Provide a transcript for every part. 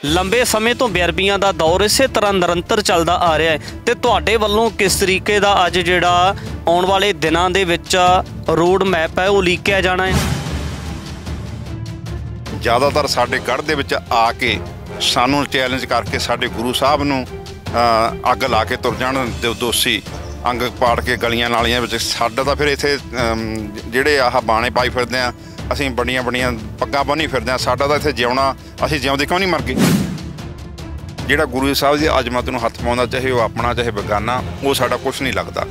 ਲੰਬੇ ਸਮੇਂ ਤੋਂ ਬੇਅਦਬੀਆਂ ਦਾ ਦੌਰ ਇਸੇ ਤਰ੍ਹਾਂ ਨਿਰੰਤਰ ਚੱਲਦਾ ਆ ਰਿਹਾ ਹੈ ਤੇ ਤੁਹਾਡੇ ਵੱਲੋਂ ਕਿਸ ਤਰੀਕੇ ਦਾ ਅੱਜ ਜਿਹੜਾ ਆਉਣ ਵਾਲੇ ਦਿਨਾਂ ਦੇ ਵਿੱਚ ਰੋਡ ਮੈਪ ਹੈ ਉਹ ਲੀਕਿਆ ਜਾਣਾ ਹੈ? ਜ਼ਿਆਦਾਤਰ ਸਾਡੇ ਗੜ੍ਹ ਦੇ ਵਿੱਚ ਆ ਕੇ ਸਾਨੂੰ ਚੈਲੰਜ ਕਰਕੇ ਸਾਡੇ ਗੁਰੂ ਸਾਹਿਬ ਨੂੰ ਅੱਗ ਲਾ ਕੇ ਤੁਰ ਜਾਣ ਦੋਸ਼ੀ ਅੰਗ ਪਾੜ ਕੇ ਗਲੀਆਂ ਨਾਲੀਆਂ ਵਿੱਚ। ਸਾਡਾ ਤਾਂ ਫਿਰ ਇੱਥੇ ਜਿਹੜੇ ਆਹ ਬਾਣੇ ਪਾਈ ਫਿਰਦੇ ਆ, ਅਸੀਂ ਬੜੀਆਂ ਪੱਗਾਂ ਬੰਨ੍ਹੀ ਫਿਰਦੇ ਹਾਂ। ਸਾਡਾ ਤਾਂ ਇੱਥੇ ਜਿਉਣਾ, ਅਸੀਂ ਜਿਉਂਦੇ ਕਿਉਂ ਨਹੀਂ ਮਰ ਗਏ? ਜਿਹੜਾ ਗੁਰੂ ਸਾਹਿਬ ਦੀ ਅਜ਼ਮਤ ਨੂੰ ਹੱਥ ਪਾਉਂਦਾ, ਚਾਹੇ ਉਹ ਆਪਣਾ ਚਾਹੇ ਬੇਗਾਨਾ, ਉਹ ਸਾਡਾ ਕੁਛ ਨਹੀਂ ਲੱਗਦਾ।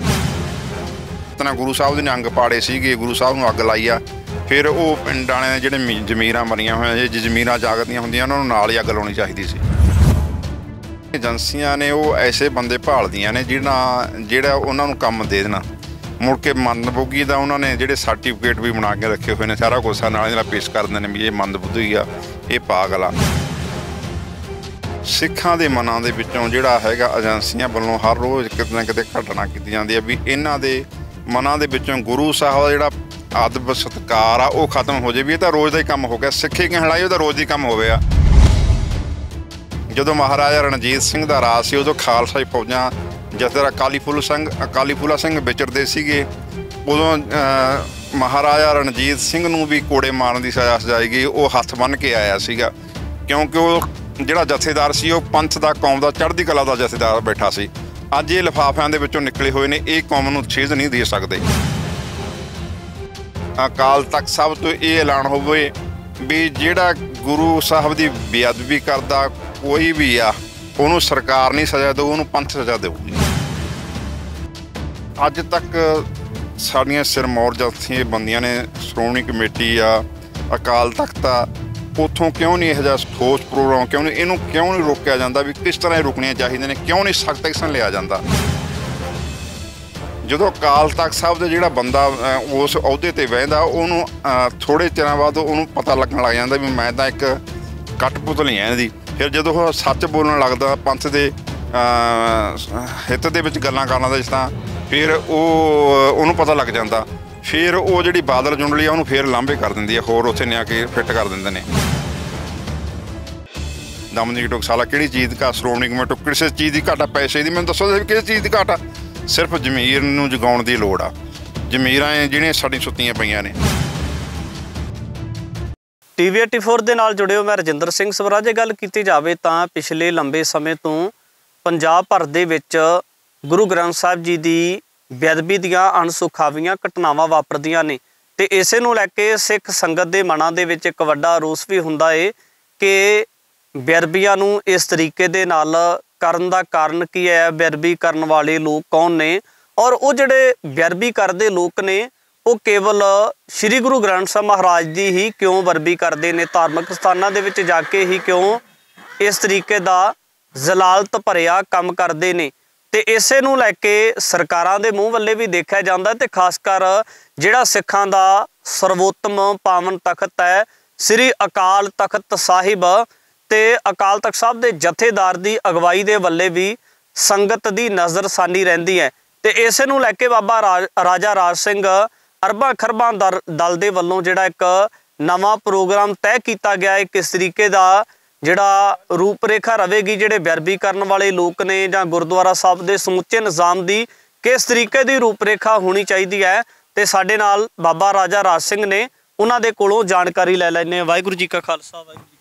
ਤਾਂ ਗੁਰੂ ਸਾਹਿਬ ਦੇ ਨੇ ਅੰਗ ਪਾੜੇ ਸੀਗੇ, ਗੁਰੂ ਸਾਹਿਬ ਨੂੰ ਅੱਗ ਲਾਈ ਆ। ਫਿਰ ਉਹ ਪਿੰਡਾਂ ਦੇ ਜਿਹੜੇ ਜ਼ਮੀਰਾਂ ਮਰੀਆਂ ਹੋਈਆਂ, ਜੇ ਜ਼ਮੀਰਾਂ ਜਾਗਦੀਆਂ ਹੁੰਦੀਆਂ ਉਹਨਾਂ ਨੂੰ ਨਾਲ ਹੀ ਅੱਗ ਲਾਉਣੀ ਚਾਹੀਦੀ ਸੀ। ਏਜੰਸੀਆਂ ਨੇ ਉਹ ਐਸੇ ਬੰਦੇ ਭਾਲਦੀਆਂ ਨੇ ਜਿਹੜਾ ਉਹਨਾਂ ਨੂੰ ਕੰਮ ਦੇ ਦੇਣਾ। ਮੁੜ ਕੇ ਮੰਦਬੁੱਧੀ ਦਾ ਉਹਨਾਂ ਨੇ ਜਿਹੜੇ ਸਰਟੀਫਿਕੇਟ ਵੀ ਬਣਾ ਕੇ ਰੱਖੇ ਹੋਏ ਨੇ, ਸਾਰਾ ਕੁਛ ਨਾਲ ਪੇਸ਼ ਕਰ ਦਿੰਦੇ ਨੇ ਵੀ ਇਹ ਮੰਦਬੁੱਧੀ ਆ, ਇਹ ਪਾਗਲ ਆ। ਸਿੱਖਾਂ ਦੇ ਮਨਾਂ ਦੇ ਵਿੱਚੋਂ ਜਿਹੜਾ ਹੈਗਾ ਏਜੰਸੀਆਂ ਵੱਲੋਂ ਹਰ ਰੋਜ਼ ਕਿਤੇ ਨਾ ਕਿਤੇ ਘਟਨਾ ਕੀਤੀ ਜਾਂਦੀ ਹੈ ਵੀ ਇਹਨਾਂ ਦੇ ਮਨਾਂ ਦੇ ਵਿੱਚੋਂ ਗੁਰੂ ਸਾਹਿਬ ਦਾ ਜਿਹੜਾ ਅਦਬ ਸਤਿਕਾਰ ਆ ਉਹ ਖਤਮ ਹੋ ਜਾਵੇ। ਵੀ ਇਹ ਤਾਂ ਰੋਜ਼ ਦਾ ਹੀ ਕੰਮ ਹੋ ਗਿਆ। ਸਿੱਖੀ ਕਿਉਂ ਹਲਾਈ, ਉਹ ਤਾਂ ਰੋਜ਼ ਹੀ ਕੰਮ ਹੋਵੇ ਆ। ਜਦੋਂ ਮਹਾਰਾਜਾ ਰਣਜੀਤ ਸਿੰਘ ਦਾ ਰਾਜ ਸੀ, ਉਦੋਂ ਖਾਲਸਾ ਫੌਜਾਂ ਜਥੇਦਾਰ ਅਕਾਲੀ ਫੂਲਾ ਸਿੰਘ ਵਿਚਰਦੇ ਸੀਗੇ। ਉਦੋਂ ਮਹਾਰਾਜਾ ਰਣਜੀਤ ਸਿੰਘ ਨੂੰ ਵੀ ਕੋੜੇ ਮਾਰਨ ਦੀ ਸਜ਼ਾ ਸਜਾਈ ਗਈ। ਉਹ ਹੱਥ ਬੰਨ੍ਹ ਕੇ ਆਇਆ ਸੀਗਾ, ਕਿਉਂਕਿ ਉਹ ਜਿਹੜਾ ਜਥੇਦਾਰ ਸੀ ਉਹ ਪੰਥ ਦਾ, ਕੌਮ ਦਾ, ਚੜ੍ਹਦੀ ਕਲਾ ਦਾ ਜਥੇਦਾਰ ਬੈਠਾ ਸੀ। ਅੱਜ ਇਹ ਲਿਫਾਫਿਆਂ ਦੇ ਵਿੱਚੋਂ ਨਿਕਲੇ ਹੋਏ ਨੇ, ਇਹ ਕੌਮ ਨੂੰ ਸੇਧ ਨਹੀਂ ਦੇ ਸਕਦੇ। ਅਕਾਲ ਤਖਤ ਸਾਹਿਬ ਤੋਂ ਇਹ ਐਲਾਨ ਹੋਵੇ ਵੀ ਜਿਹੜਾ ਗੁਰੂ ਸਾਹਿਬ ਦੀ ਬੇਅਦਬੀ ਕਰਦਾ ਕੋਈ ਵੀ ਆ, ਉਹਨੂੰ ਸਰਕਾਰ ਨਹੀਂ ਸਜ਼ਾ ਦੇਊ, ਉਹਨੂੰ ਪੰਥ ਸਜ਼ਾ ਦੇਊਗੀ। ਅੱਜ ਤੱਕ ਸਾਡੀਆਂ ਸਿਰਮੌਰ ਜਥੇਬੰਦੀਆਂ ਨੇ, ਸ਼੍ਰੋਮਣੀ ਕਮੇਟੀ ਆ, ਅਕਾਲ ਤਖਤ ਆ, ਉੱਥੋਂ ਕਿਉਂ ਨਹੀਂ ਇਹੋ ਜਿਹਾ ਠੋਸ ਪ੍ਰੋਗਰਾਮ ਕਿਉਂ ਨਹੀਂ ਰੋਕਿਆ ਜਾਂਦਾ ਵੀ ਕਿਸ ਤਰ੍ਹਾਂ ਇਹ ਰੁਕਣੀਆਂ ਚਾਹੀਦੀਆਂ ਨੇ? ਕਿਉਂ ਨਹੀਂ ਸਖਤ ਐਕਸ਼ਨ ਲਿਆ ਜਾਂਦਾ? ਜਦੋਂ ਅਕਾਲ ਤਖਤ ਸਾਹਿਬ ਦਾ ਜਿਹੜਾ ਬੰਦਾ ਉਸ ਅਹੁਦੇ 'ਤੇ ਬਹਿੰਦਾ, ਉਹਨੂੰ ਥੋੜ੍ਹੇ ਚਿਰਾਂ ਬਾਅਦ ਉਹਨੂੰ ਪਤਾ ਲੱਗਣ ਲੱਗ ਜਾਂਦਾ ਵੀ ਮੈਂ ਤਾਂ ਇੱਕ ਕਠਪੁਤਲੀ ਹਾਂ ਇਹਦੀ। ਫਿਰ ਜਦੋਂ ਉਹ ਸੱਚ ਬੋਲਣ ਲੱਗਦਾ, ਪੰਥ ਦੇ ਹਿੱਤ ਦੇ ਵਿੱਚ ਗੱਲਾਂ ਕਰਨ ਦਾ, ਜਿਸ ਤਰ੍ਹਾਂ ਫਿਰ ਉਹਨੂੰ ਪਤਾ ਲੱਗ ਜਾਂਦਾ। ਫਿਰ ਉਹ ਜਿਹੜੀ ਬਾਦਲ ਜੁੰਡਲੀ ਆ ਉਹਨੂੰ ਫਿਰ ਲਾਂਭੇ ਕਰ ਦਿੰਦੀ ਆ, ਹੋਰ ਉੱਥੇ ਲਿਆ ਕੇ ਫਿੱਟ ਕਰ ਦਿੰਦੇ ਨੇ। ਦਮਨਜੀਤ ਟਕਸਾਲਾ ਕਿਹੜੀ ਚੀਜ਼ ਦੀ ਘਾਟ? ਸ਼੍ਰੋਮਣੀ ਕਮੇਟੀ ਕਿਸੇ ਚੀਜ਼ ਦੀ ਘਾਟ ਆ? ਪੈਸੇ ਦੀ? ਮੈਨੂੰ ਦੱਸੋ ਕਿਸ ਚੀਜ਼ ਦੀ ਘਾਟ ਆ? ਸਿਰਫ ਜ਼ਮੀਰ ਨੂੰ ਜਗਾਉਣ ਦੀ ਲੋੜ ਆ। ਜ਼ਮੀਰਾਂ ਜਿਹੜੀਆਂ ਸਾਡੀਆਂ ਸੁੱਤੀਆਂ ਪਈਆਂ ਨੇ। TV 84 ਦੇ ਨਾਲ ਜੁੜੇ ਹੋ, ਮੈਂ ਰਜਿੰਦਰ ਸਿੰਘ ਸਵਰਾ। ਜੇ ਗੱਲ ਕੀਤੀ ਜਾਵੇ ਤਾਂ ਪਿਛਲੇ ਲੰਬੇ ਸਮੇਂ ਤੋਂ ਪੰਜਾਬ ਭਰ ਦੇ ਵਿੱਚ ਗੁਰੂ ਗ੍ਰੰਥ ਸਾਹਿਬ ਜੀ ਦੀ ਬੇਅਦਬੀ ਦੀਆਂ ਅਣਸੁਖਾਵੀਆਂ ਘਟਨਾਵਾਂ ਵਾਪਰਦੀਆਂ ਨੇ ਤੇ ਇਸੇ ਨੂੰ ਲੈ ਕੇ ਸਿੱਖ ਸੰਗਤ ਦੇ ਮਨਾਂ ਦੇ ਵਿੱਚ ਇੱਕ ਵੱਡਾ ਰੋਸ ਵੀ ਹੁੰਦਾ ਏ ਕਿ ਬੇਅਦਬੀਆਂ ਨੂੰ ਇਸ ਤਰੀਕੇ ਦੇ ਨਾਲ ਕਰਨ ਦਾ ਕਾਰਨ ਕੀ ਹੈ, ਬੇਅਦਬੀ ਕਰਨ ਵਾਲੇ ਲੋਕ ਕੌਣ ਨੇ, ਔਰ ਉਹ ਜਿਹੜੇ ਬੇਅਦਬੀ ਕਰਦੇ ਲੋਕ ਨੇ ਉਹ ਕੇਵਲ ਸ਼੍ਰੀ ਗੁਰੂ ਗ੍ਰੰਥ ਸਾਹਿਬ ਮਹਾਰਾਜ ਦੀ ਹੀ ਕਿਉਂ ਬੇਅਦਬੀ ਕਰਦੇ ਨੇ? ਧਾਰਮਿਕ ਸਥਾਨਾਂ ਦੇ ਵਿੱਚ ਜਾ ਕੇ ਹੀ ਕਿਉਂ ਇਸ ਤਰੀਕੇ ਦਾ ਜ਼ਲਾਲਤ ਭਰਿਆ ਕੰਮ ਕਰਦੇ ਨੇ? ਤੇ ਇਸੇ ਨੂੰ ਲੈ ਕੇ ਸਰਕਾਰਾਂ ਦੇ ਮੂੰਹ ਵੱਲੇ ਵੀ ਦੇਖਿਆ ਜਾਂਦਾ ਤੇ ਖਾਸ ਕਰ ਜਿਹੜਾ ਸਿੱਖਾਂ ਦਾ ਸਰਵੋਤਮ ਪਾਵਨ ਤਖਤ ਹੈ ਸ੍ਰੀ ਅਕਾਲ ਤਖਤ ਸਾਹਿਬ ਤੇ ਅਕਾਲ ਤਖਤ ਸਾਹਿਬ ਦੇ ਜਥੇਦਾਰ ਦੀ ਅਗਵਾਈ ਦੇ ਵੱਲੇ ਵੀ ਸੰਗਤ ਦੀ ਨਜ਼ਰਸਾਨੀ ਰਹਿੰਦੀ ਹੈ। ਤੇ ਇਸੇ ਨੂੰ ਲੈ ਕੇ ਬਾਬਾ ਰਾਜਾ ਰਾਜ ਸਿੰਘ ਅਰਬਾਂ ਖਰਬਾਂ ਦਲ ਦੇ ਵੱਲੋਂ ਜਿਹੜਾ ਇੱਕ ਨਵਾਂ ਪ੍ਰੋਗਰਾਮ ਤੈਅ ਕੀਤਾ ਗਿਆ ਹੈ, ਕਿਸ ਤਰੀਕੇ ਦਾ ਜਿਹੜਾ ਰੂਪਰੇਖਾ ਰਹੇਗੀ, ਜਿਹੜੇ ਬੇਅਦਬੀ ਕਰਨ ਵਾਲੇ ਲੋਕ ਨੇ ਜਾਂ ਗੁਰਦੁਆਰਾ ਸਾਹਿਬ ਦੇ ਸਮੁੱਚੇ ਨਿਜ਼ਾਮ ਦੀ ਕਿਸ ਤਰੀਕੇ ਦੀ ਰੂਪਰੇਖਾ ਹੋਣੀ ਚਾਹੀਦੀ ਹੈ। ਤੇ ਸਾਡੇ ਨਾਲ ਬਾਬਾ ਰਾਜਾ ਰਾਜ ਸਿੰਘ ਨੇ, ਉਹਨਾਂ ਦੇ ਕੋਲੋਂ ਜਾਣਕਾਰੀ ਲੈ ਲੈਂਦੇ ਹਾਂ। ਵਾਹਿਗੁਰੂ ਜੀ ਕਾ ਖਾਲਸਾ,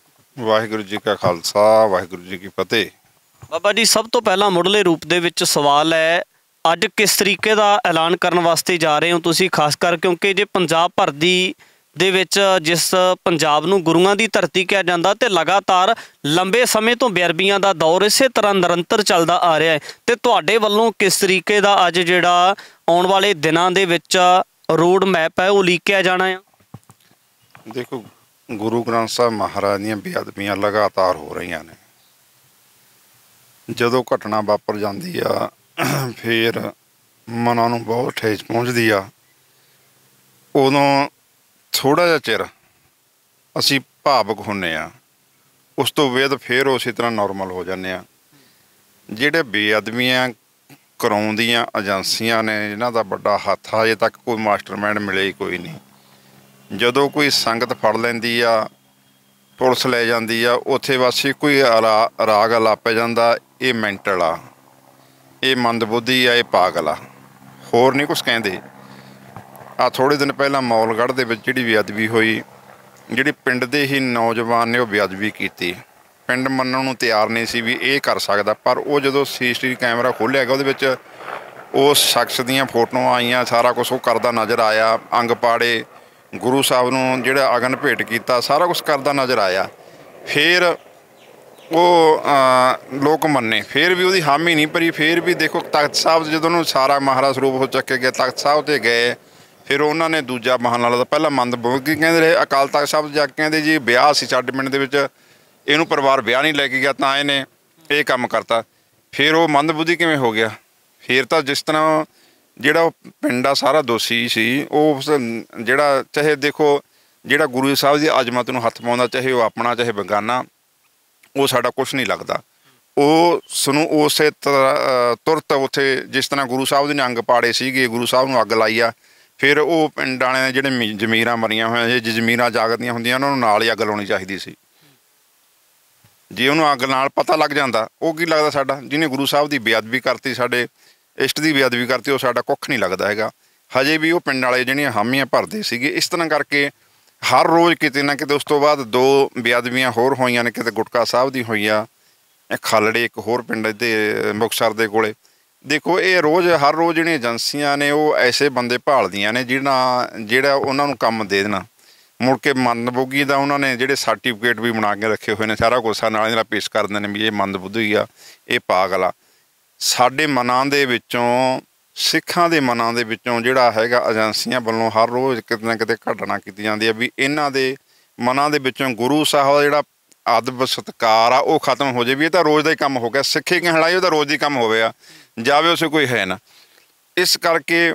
ਵਾਹਿਗੁਰੂ ਜੀ ਕਾ ਖਾਲਸਾ, ਵਾਹਿਗੁਰੂ ਜੀ ਕੀ ਫਤਿਹ। ਬਾਬਾ ਜੀ, ਸਭ ਤੋਂ ਪਹਿਲਾਂ ਮੁੱਢਲੇ ਰੂਪ ਦੇ ਵਿੱਚ ਸਵਾਲ ਹੈ, ਅੱਜ ਕਿਸ ਤਰੀਕੇ ਦਾ ਐਲਾਨ ਕਰਨ ਵਾਸਤੇ ਜਾ ਰਹੇ ਹੋ ਤੁਸੀਂ? ਖਾਸ ਕਰ ਕਿਉਂਕਿ ਜੇ ਪੰਜਾਬ ਭਰ ਦੇ ਵਿੱਚ ਜਿਸ ਪੰਜਾਬ ਨੂੰ ਗੁਰੂਆਂ ਦੀ ਧਰਤੀ ਕਿਹਾ ਜਾਂਦਾ ਤੇ ਲਗਾਤਾਰ ਲੰਬੇ ਸਮੇਂ ਤੋਂ ਬੇਅਦਬੀਆਂ ਦਾ ਦੌਰ ਇਸੇ ਤਰ੍ਹਾਂ ਨਿਰੰਤਰ ਚੱਲਦਾ ਆ ਰਿਹਾ ਹੈ ਤੇ ਤੁਹਾਡੇ ਵੱਲੋਂ ਕਿਸ ਤਰੀਕੇ ਦਾ ਅੱਜ ਜਿਹੜਾ ਆਉਣ ਵਾਲੇ ਦਿਨਾਂ ਦੇ ਵਿੱਚ ਰੋਡ ਮੈਪ ਹੈ ਉਹ ਲੀਕਿਆ ਜਾਣਾ ਆ? ਦੇਖੋ, ਗੁਰੂ ਗ੍ਰੰਥ ਸਾਹਿਬ ਮਹਾਰਾਜ ਦੀਆਂ ਬੇਅਦਬੀਆਂ ਲਗਾਤਾਰ ਹੋ ਰਹੀਆਂ ਨੇ। ਜਦੋਂ ਘਟਨਾ ਵਾਪਰ ਜਾਂਦੀ ਆ ਫਿਰ ਮਨਾਂ ਨੂੰ ਬਹੁਤ ਠੇਸ ਪਹੁੰਚਦੀ ਆ। ਉਦੋਂ ਥੋੜ੍ਹਾ ਜਿਹਾ ਚਿਰ ਅਸੀਂ ਭਾਵੁਕ ਹੁੰਦੇ ਹਾਂ, ਉਸ ਤੋਂ ਬਾਅਦ ਫਿਰ ਉਸੇ ਤਰ੍ਹਾਂ ਨੋਰਮਲ ਹੋ ਜਾਂਦੇ ਹਾਂ। ਜਿਹੜੇ ਬੇਅਦਬੀਆਂ ਕਰਾਉਂਦੀਆਂ ਏਜੰਸੀਆਂ ਨੇ, ਇਹਨਾਂ ਦਾ ਵੱਡਾ ਹੱਥ ਆ। ਅਜੇ ਤੱਕ ਕੋਈ ਮਾਸਟਰਮਾਈਂਡ ਮਿਲੇ ਹੀ ਕੋਈ ਨਹੀਂ। ਜਦੋਂ ਕੋਈ ਸੰਗਤ ਫੜ ਲੈਂਦੀ ਆ, ਪੁਲਿਸ ਲੈ ਜਾਂਦੀ ਆ, ਉੱਥੇ ਬਸ ਇੱਕੋ ਹੀ ਰਾਗ ਲਾਪਿਆ ਜਾਂਦਾ, ਇਹ ਮੈਂਟਲ ਆ, ਇਹ ਮੰਦਬੁੱਧੀ ਆ, ਇਹ ਪਾਗਲ ਆ, ਹੋਰ ਨਹੀਂ ਕੁਛ ਕਹਿੰਦੇ। ਆ ਥੋੜ੍ਹੇ ਦਿਨ ਪਹਿਲਾਂ ਮੌਲਗੜ੍ਹ ਦੇ ਵਿੱਚ ਜਿਹੜੀ ਬੇਅਦਬੀ ਹੋਈ, ਜਿਹੜੀ ਪਿੰਡ ਦੇ ਹੀ ਨੌਜਵਾਨ ਨੇ ਉਹ ਬੇਅਦਬੀ ਕੀਤੀ। ਪਿੰਡ ਮੰਨਣ ਨੂੰ ਤਿਆਰ ਨਹੀਂ ਸੀ ਵੀ ਇਹ ਕਰ ਸਕਦਾ, ਪਰ ਉਹ ਜਦੋਂ CCTV ਕੈਮਰਾ ਖੋਲ੍ਹਿਆ ਗਿਆ ਉਹਦੇ ਵਿੱਚ ਉਸ ਸ਼ਖਸ ਦੀਆਂ ਫੋਟੋਆਂ ਆਈਆਂ, ਸਾਰਾ ਕੁਛ ਉਹ ਕਰਦਾ ਨਜ਼ਰ ਆਇਆ। ਅੰਗ ਪਾੜੇ, ਗੁਰੂ ਸਾਹਿਬ ਨੂੰ ਜਿਹੜਾ ਅਗਨ ਭੇਟ ਕੀਤਾ, ਸਾਰਾ ਕੁਛ ਕਰਦਾ ਨਜ਼ਰ ਆਇਆ। ਫਿਰ ਉਹ ਲੋਕ ਮੰਨੇ, ਫਿਰ ਵੀ ਉਹਦੀ ਹਾਮੀ ਨਹੀਂ ਭਰੀ। ਫਿਰ ਵੀ ਦੇਖੋ ਤਖਤ ਸਾਹਿਬ ਜਦੋਂ ਉਹਨੂੰ ਸਾਰਾ ਮਹਾਰਾਜ ਸਰੂਪ ਹੋ ਚੱਕੇ ਗਿਆ, ਤਖਤ ਸਾਹਿਬ 'ਤੇ ਗਏ, ਫਿਰ ਉਹਨਾਂ ਨੇ ਦੂਜਾ ਬਹਾਨਾ ਲਾਇਆ। ਪਹਿਲਾਂ ਮੰਦਬੁੱਧੀ ਕਹਿੰਦੇ ਰਹੇ, ਅਕਾਲ ਤਖਤ ਸਾਹਿਬ ਜਾ ਕੇ ਕਹਿੰਦੇ ਜੀ ਵਿਆਹ ਸੀ ਸਾਡੇ ਪਿੰਡ ਦੇ ਵਿੱਚ, ਇਹਨੂੰ ਪਰਿਵਾਰ ਵਿਆਹ ਨਹੀਂ ਲੈ ਕੇ ਗਿਆ ਤਾਂ ਇਹਨੇ ਇਹ ਕੰਮ ਕਰਤਾ। ਫਿਰ ਉਹ ਮੰਦਬੁੱਧੀ ਕਿਵੇਂ ਹੋ ਗਿਆ? ਫਿਰ ਤਾਂ ਜਿਸ ਤਰ੍ਹਾਂ ਜਿਹੜਾ ਉਹ ਪਿੰਡ ਆ ਸਾਰਾ ਦੋਸ਼ੀ ਸੀ, ਉਹ ਜਿਹੜਾ ਚਾਹੇ ਦੇਖੋ ਜਿਹੜਾ ਗੁਰੂ ਸਾਹਿਬ ਦੀ ਅਜ਼ਮਤ ਨੂੰ ਹੱਥ ਪਾਉਂਦਾ, ਚਾਹੇ ਉਹ ਆਪਣਾ ਚਾਹੇ ਬੇਗਾਨਾ, ਉਹ ਸਾਡਾ ਕੁਛ ਨਹੀਂ ਲੱਗਦਾ। ਉਸ ਨੂੰ ਉਸੇ ਤੁਰਤ ਉੱਥੇ ਜਿਸ ਤਰ੍ਹਾਂ ਗੁਰੂ ਸਾਹਿਬ ਦੇ ਅੰਗ ਪਾੜੇ ਸੀਗੇ, ਗੁਰੂ ਸਾਹਿਬ ਨੂੰ ਅੱਗ ਲਾਈ ਆ, ਫਿਰ ਉਹ ਪਿੰਡ ਵਾਲਿਆਂ ਦੇ ਜਿਹੜੇ ਜ਼ਮੀਰਾਂ ਮਰੀਆਂ ਹੋਈਆਂ, ਜੇ ਜ਼ਮੀਰਾਂ ਜਾਗਦੀਆਂ ਹੁੰਦੀਆਂ ਉਹਨਾਂ ਨੂੰ ਨਾਲ ਹੀ ਅੱਗ ਲਾਉਣੀ ਚਾਹੀਦੀ ਸੀ। ਜੇ ਉਹਨੂੰ ਅੱਗ ਨਾਲ ਪਤਾ ਲੱਗ ਜਾਂਦਾ, ਉਹ ਕੀ ਲੱਗਦਾ ਸਾਡਾ, ਜਿਹਨੇ ਗੁਰੂ ਸਾਹਿਬ ਦੀ ਬੇਅਦਬੀ ਕਰਤੀ, ਸਾਡੇ ਇਸ਼ਟ ਦੀ ਬੇਅਦਬੀ ਕਰਤੀ, ਉਹ ਸਾਡਾ ਕੁੱਖ ਨਹੀਂ ਲੱਗਦਾ ਹੈਗਾ। ਹਜੇ ਵੀ ਉਹ ਪਿੰਡ ਵਾਲੇ ਜਿਹੜੀਆਂ ਹਾਮੀਆਂ ਭਰਦੇ ਸੀਗੇ। ਇਸ ਤਰ੍ਹਾਂ ਕਰਕੇ ਹਰ ਰੋਜ਼ ਕਿਤੇ ਨਾ ਕਿਤੇ, ਉਸ ਤੋਂ ਬਾਅਦ 2 ਬੇਅਦਬੀਆਂ ਹੋਰ ਹੋਈਆਂ ਨੇ, ਕਿਤੇ ਗੁਟਕਾ ਸਾਹਿਬ ਦੀ ਹੋਈ ਆ, ਖਾਲੜੇ ਇੱਕ ਹੋਰ ਪਿੰਡ ਦੇ ਮੁਕਤਸਰ ਦੇ ਕੋਲੇ। ਦੇਖੋ ਇਹ ਰੋਜ਼ ਹਰ ਰੋਜ਼ ਜਿਹੜੀਆਂ ਏਜੰਸੀਆਂ ਨੇ ਉਹ ਐਸੇ ਬੰਦੇ ਭਾਲਦੀਆਂ ਨੇ ਜਿਹੜਾ ਉਹਨਾਂ ਨੂੰ ਕੰਮ ਦੇ ਦੇਣਾ। ਮੁੜ ਕੇ ਮੰਦਬੁੱਧੀ ਦਾ ਉਹਨਾਂ ਨੇ ਜਿਹੜੇ ਸਰਟੀਫਿਕੇਟ ਵੀ ਬਣਾ ਕੇ ਰੱਖੇ ਹੋਏ ਨੇ, ਸਾਰਾ ਕੁਛ ਨਾਲ ਪੇਸ਼ ਕਰ ਦਿੰਦੇ ਨੇ ਵੀ ਇਹ ਮੰਦਬੁੱਧੀ ਆ, ਇਹ ਪਾਗਲ ਆ। ਸਾਡੇ ਮਨਾਂ ਦੇ ਵਿੱਚੋਂ, ਸਿੱਖਾਂ ਦੇ ਮਨਾਂ ਦੇ ਵਿੱਚੋਂ ਜਿਹੜਾ ਹੈਗਾ ਏਜੰਸੀਆਂ ਵੱਲੋਂ ਹਰ ਰੋਜ਼ ਕਿਤੇ ਨਾ ਕਿਤੇ ਘਟਨਾ ਕੀਤੀ ਜਾਂਦੀ ਹੈ ਵੀ ਇਹਨਾਂ ਦੇ ਮਨਾਂ ਦੇ ਵਿੱਚੋਂ ਗੁਰੂ ਸਾਹਿਬ ਦਾ ਜਿਹੜਾ ਅਦਬ ਸਤਿਕਾਰ ਆ ਉਹ ਖਤਮ ਹੋ ਜਾਵੇ। ਵੀ ਇਹ ਤਾਂ ਰੋਜ਼ ਦਾ ਹੀ ਕੰਮ ਹੋ ਗਿਆ, ਸਿੱਖੀ ਕਹਿਲਾਈ ਉਹ ਤਾਂ ਰੋਜ਼ ਹੀ ਕੰਮ ਹੋਵੇ ਆ, ਜਾਵੇ ਉਸੇ ਕੋਈ ਹੈ ਨਾ। ਇਸ ਕਰਕੇ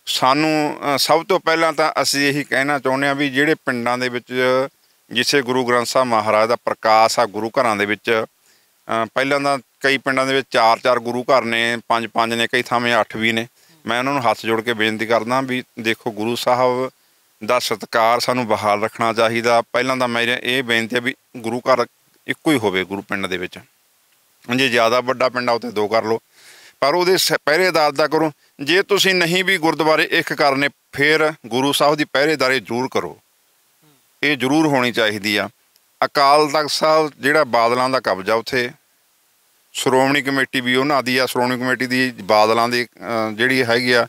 ਸਾਨੂੰ ਸਭ ਤੋਂ ਪਹਿਲਾਂ ਤਾਂ ਅਸੀਂ ਇਹੀ ਕਹਿਣਾ ਚਾਹੁੰਦੇ ਹਾਂ ਵੀ ਜਿਹੜੇ ਪਿੰਡਾਂ ਦੇ ਵਿੱਚ ਜਿੱਥੇ ਗੁਰੂ ਗ੍ਰੰਥ ਸਾਹਿਬ ਮਹਾਰਾਜ ਦਾ ਪ੍ਰਕਾਸ਼ ਆ, ਗੁਰੂ ਘਰਾਂ ਦੇ ਵਿੱਚ ਪਹਿਲਾਂ ਤਾਂ ਕਈ ਪਿੰਡਾਂ ਦੇ ਵਿੱਚ 4-4 ਗੁਰੂ ਘਰ ਨੇ, 5-5 ਨੇ, ਕਈ ਥਾਵੇਂ 8 ਵੀ ਨੇ। ਮੈਂ ਉਹਨਾਂ ਨੂੰ ਹੱਥ ਜੋੜ ਕੇ ਬੇਨਤੀ ਕਰਦਾ ਵੀ ਦੇਖੋ ਗੁਰੂ ਸਾਹਿਬ ਦਾ ਸਤਿਕਾਰ ਸਾਨੂੰ ਬਹਾਲ ਰੱਖਣਾ ਚਾਹੀਦਾ। ਪਹਿਲਾਂ ਤਾਂ ਮੇਰੀ ਇਹ ਬੇਨਤੀ ਹੈ ਵੀ ਗੁਰੂ ਘਰ ਇੱਕੋ ਹੀ ਹੋਵੇ ਗੁਰੂ ਪਿੰਡ ਦੇ ਵਿੱਚ। ਜੇ ਜ਼ਿਆਦਾ ਵੱਡਾ ਪਿੰਡ ਆ ਉੱਥੇ 2 ਕਰ ਲਓ, ਪਰ ਉਹਦੇ ਪਹਿਰੇਦਾਰ ਦਾ ਕਰੋ। ਜੇ ਤੁਸੀਂ ਨਹੀਂ ਵੀ ਗੁਰਦੁਆਰੇ ਇੱਕ ਕਰਨੇ, ਫਿਰ ਗੁਰੂ ਸਾਹਿਬ ਦੀ ਪਹਿਰੇਦਾਰੀ ਜ਼ਰੂਰ ਕਰੋ, ਇਹ ਜ਼ਰੂਰ ਹੋਣੀ ਚਾਹੀਦੀ ਆ। ਅਕਾਲ ਤਖਤ ਸਾਹਿਬ ਜਿਹੜਾ ਬਾਦਲਾਂ ਦਾ ਕਬਜ਼ਾ, ਉੱਥੇ ਸ਼੍ਰੋਮਣੀ ਕਮੇਟੀ ਵੀ ਉਹਨਾਂ ਦੀ ਆ, ਸ਼੍ਰੋਮਣੀ ਕਮੇਟੀ ਦੀ ਬਾਦਲਾਂ ਦੀ ਜਿਹੜੀ ਹੈਗੀ ਆ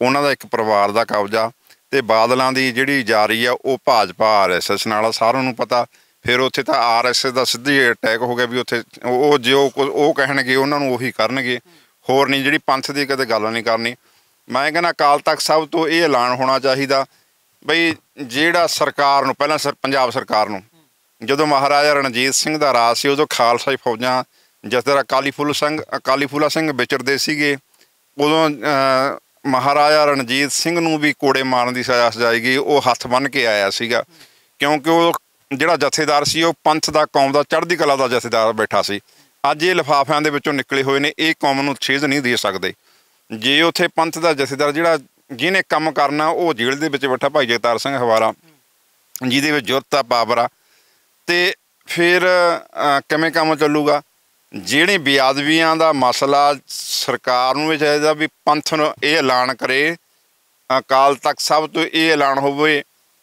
ਉਹਨਾਂ ਦਾ ਇੱਕ ਪਰਿਵਾਰ ਦਾ ਕਬਜ਼ਾ, ਅਤੇ ਬਾਦਲਾਂ ਦੀ ਜਿਹੜੀ ਜਾਰੀ ਆ ਉਹ ਭਾਜਪਾ RSS ਨਾਲ ਆ, ਸਾਰਿਆਂ ਨੂੰ ਪਤਾ। ਫਿਰ ਉੱਥੇ ਤਾਂ RSS ਦਾ ਸਿੱਧੀ ਅਟੈਕ ਹੋ ਗਿਆ ਵੀ ਉੱਥੇ ਉਹ ਜੋ ਉਹ ਕਹਿਣਗੇ ਉਹਨਾਂ ਨੂੰ ਉਹੀ ਕਰਨਗੇ, ਹੋਰ ਨਹੀਂ। ਜਿਹੜੀ ਪੰਥ ਦੀ ਕਦੇ ਗੱਲ ਨਹੀਂ ਕਰਨੀ। ਮੈਂ ਕਹਿੰਦਾ ਅਕਾਲ ਤਖਤ ਸਾਹਿਬ ਤੋਂ ਇਹ ਐਲਾਨ ਹੋਣਾ ਚਾਹੀਦਾ ਬਈ ਜਿਹੜਾ ਸਰਕਾਰ ਨੂੰ, ਪਹਿਲਾਂ ਪੰਜਾਬ ਸਰਕਾਰ ਨੂੰ, ਜਦੋਂ ਮਹਾਰਾਜਾ ਰਣਜੀਤ ਸਿੰਘ ਦਾ ਰਾਜ ਸੀ ਉਦੋਂ ਖਾਲਸਾਈ ਫੌਜਾਂ ਜਥੇਦਾਰ ਅਕਾਲੀ ਫੂਲਾ ਸਿੰਘ ਵਿਚਰਦੇ ਸੀਗੇ, ਉਦੋਂ ਮਹਾਰਾਜਾ ਰਣਜੀਤ ਸਿੰਘ ਨੂੰ ਵੀ ਕੋੜੇ ਮਾਰਨ ਦੀ ਸਜ਼ਾ ਸਜਾਈ ਗਈ। ਉਹ ਹੱਥ ਬੰਨ੍ਹ ਕੇ ਆਇਆ ਸੀਗਾ, ਕਿਉਂਕਿ ਉਹ ਜਿਹੜਾ ਜਥੇਦਾਰ ਸੀ ਉਹ ਪੰਥ ਦਾ, ਕੌਮ ਦਾ, ਚੜ੍ਹਦੀ ਕਲਾ ਦਾ ਜਥੇਦਾਰ ਬੈਠਾ ਸੀ। ਅੱਜ ਇਹ ਲਿਫਾਫਿਆਂ ਦੇ ਵਿੱਚੋਂ ਨਿਕਲੇ ਹੋਏ ਨੇ, ਇਹ ਕੌਮ ਨੂੰ ਸੇਧ ਨਹੀਂ ਦੇ ਸਕਦੇ। ਜੇ ਉੱਥੇ ਪੰਥ ਦਾ ਜਥੇਦਾਰ ਜਿਹੜਾ ਜਿਹਨੇ ਕੰਮ ਕਰਨਾ ਉਹ ਜੇਲ੍ਹ ਦੇ ਵਿੱਚ ਬੈਠਾ ਭਾਈ ਜਗਤਾਰ ਸਿੰਘ ਹਵਾਰਾ, ਜਿਹਦੇ ਵਿੱਚ ਜੁਰਤ ਆ, ਪਾਵਰ ਆ, ਅਤੇ ਫਿਰ ਕਿਵੇਂ ਕੰਮ ਚੱਲੂਗਾ? ਜਿਹੜੇ ਬੇਅਦਬੀਆਂ ਦਾ ਮਸਲਾ, ਸਰਕਾਰ ਨੂੰ ਇਹ ਚਾਹੀਦਾ ਵੀ ਪੰਥ ਨੂੰ ਇਹ ਐਲਾਨ ਕਰੇ, ਅਕਾਲ ਤਖਤ ਸਾਹਿਬ ਤੋਂ ਇਹ ਐਲਾਨ ਹੋਵੇ